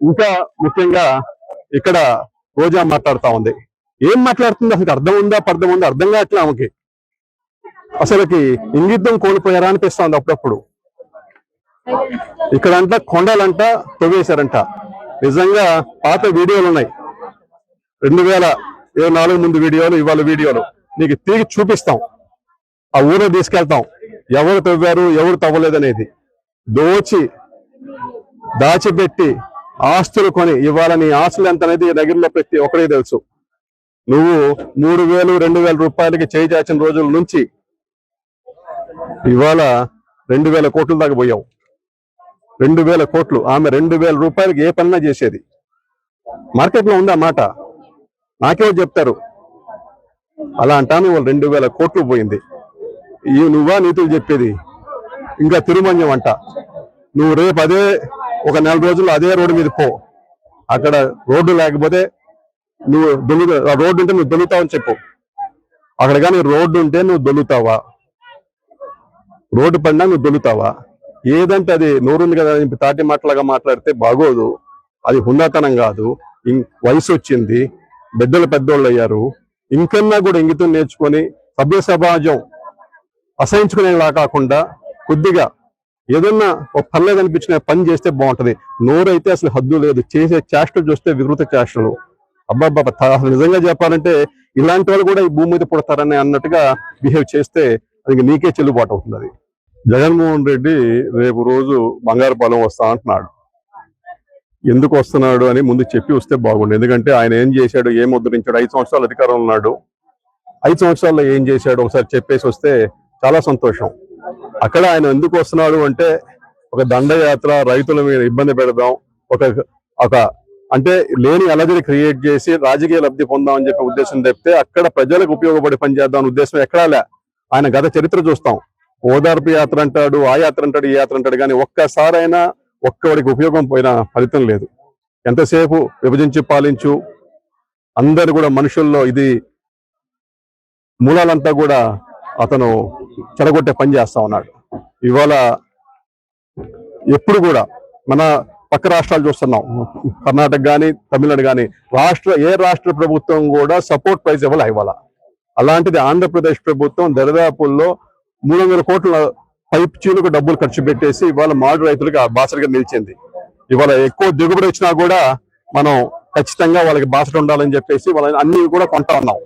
ఇంకా ముఖ్యంగా ఇక్కడ రోజా మాట్లాడుతా ఉంది. ఏం మాట్లాడుతుంది అసలు అర్థం ఉందా పర్థం ఉందా అర్థం కావట్లే ఆమెకి. అసలుకి ఇంగిద్దం కోల్పోయారా అనిపిస్తుంది అప్పుడప్పుడు. ఇక్కడంట కొండలంట తవ్వేశారంట. నిజంగా పాత వీడియోలు ఉన్నాయి, 2024 ముందు వీడియోలు, ఇవాళ వీడియోలు నీకు తిరిగి చూపిస్తాం. ఆ ఊళ్ళో తీసుకెళ్తాం, ఎవరు తవ్వారు ఎవరు తవ్వలేదనేది. దాచిపెట్టి ఆస్తులు కొని ఇవాళ నీ ఆస్తులు ఎంత అనేది నగరంలో ప్రతి ఒక్కరికి తెలుసు. నువ్వు 3,000 2,000 రూపాయలకి చేయి చాచిన రోజుల నుంచి ఇవాళ 2,000 కోట్ల దాకా పోయావు. 2,000 కోట్లు. ఆమె 2,000 రూపాయలకి ఏ పనినా చేసేది. మార్కెట్లో ఉందా మాట? నాకేమో చెప్తారు. అలా అంటాను. వాళ్ళు 2,000 కోట్లు పోయింది. నువ్వా నీతులు చెప్పేది? ఇంకా తిరుమన్యం అంట. నువ్వు రేపు అదే ఒక 4 రోజుల్లో అదే రోడ్డు మీద పో. అక్కడ రోడ్డు లేకపోతే నువ్వు రోడ్డు ఉంటే నువ్వు దొల్లుతావని చెప్పు. అక్కడ కానీ రోడ్డు ఉంటే నువ్వు దొల్లుతావా? రోడ్డు పడినా నువ్వు దొల్లుతావా? ఏదంటే అది నోరుంది కదా తాటి మాటలాగా మాట్లాడితే బాగోదు. అది హుందాతనం కాదు. వయసు వచ్చింది, బిడ్డలు పెద్దోళ్ళు అయ్యారు. ఇంకన్నా కూడా ఇంగితం నేర్చుకొని సభ్య సమాజం అసహించుకునేలా కాకుండా కొద్దిగా ఏదన్నా ఒక పర్లేదు అనిపించిన పని చేస్తే బాగుంటది. నోరైతే అసలు హద్దు లేదు. చేసే చేష్టలు చూస్తే వికృత చేష్టలు. అబ్బాబ్బా, అసలు నిజంగా చెప్పాలంటే ఇలాంటి వాళ్ళు కూడా ఈ భూమి మీద పుడతారని అన్నట్టుగా బిహేవ్ చేస్తే అది నీకే చెల్లుబాటు అవుతుంది. అది జగన్మోహన్ రెడ్డి రేపు రోజు బంగారుపాలెం వస్తా అంటున్నాడు. ఎందుకు వస్తున్నాడు అని ముందు చెప్పి వస్తే బాగుండు. ఎందుకంటే ఆయన ఏం చేశాడు, ఏం ముద్రించాడు. 5 సంవత్సరాలు అధికారంలో ఉన్నాడు. 5 సంవత్సరాల్లో ఏం చేశాడు ఒకసారి చెప్పేసి వస్తే చాలా సంతోషం. అక్కడ ఆయన ఎందుకు వస్తున్నాడు అంటే ఒక దండయాత్ర, రైతుల మీద ఇబ్బంది పెడదాం, ఒక అంటే లేని అలజడి క్రియేట్ చేసి రాజకీయ లబ్ధి పొందామని చెప్పే ఉద్దేశం తప్పితే అక్కడ ప్రజలకు ఉపయోగపడి పనిచేద్దాం ఉద్దేశం ఎక్కడా లే. ఆయన గత చరిత్ర చూస్తాం. ఓదార్పు యాత్ర అంటాడు, ఆ యాత్ర అంటాడు, ఈ యాత్ర అంటాడు, కానీ ఒక్కసారైనా ఒక్కడికి ఉపయోగం పోయిన ఫలితం లేదు. ఎంతసేపు విభజించి పాలించు, అందరు కూడా మనుషుల్లో ఇది మూలాలంతా కూడా అతను చెడగొట్టే పని చేస్తా ఉన్నాడు. ఇవాళ ఎప్పుడు కూడా మన పక్క రాష్ట్రాలు చూస్తున్నాం, కర్ణాటక కానీ తమిళనాడు కానీ ఏ రాష్ట్ర ప్రభుత్వం కూడా సపోర్ట్ ప్రైజ్ ఇవ్వాలి ఇవాళ. అలాంటిది ఆంధ్రప్రదేశ్ ప్రభుత్వం దరిదాపుల్లో 300 కోట్ల పైప్ చీలకు డబ్బులు ఖర్చు పెట్టేసి ఇవాళ మాడు రైతులకు బాసటగా నిలిచింది. ఇవాళ ఎక్కువ దిగుబడి వచ్చినా కూడా మనం ఖచ్చితంగా వాళ్ళకి బాసట ఉండాలని చెప్పేసి వాళ్ళని అన్ని కూడా కొంటా ఉన్నాం.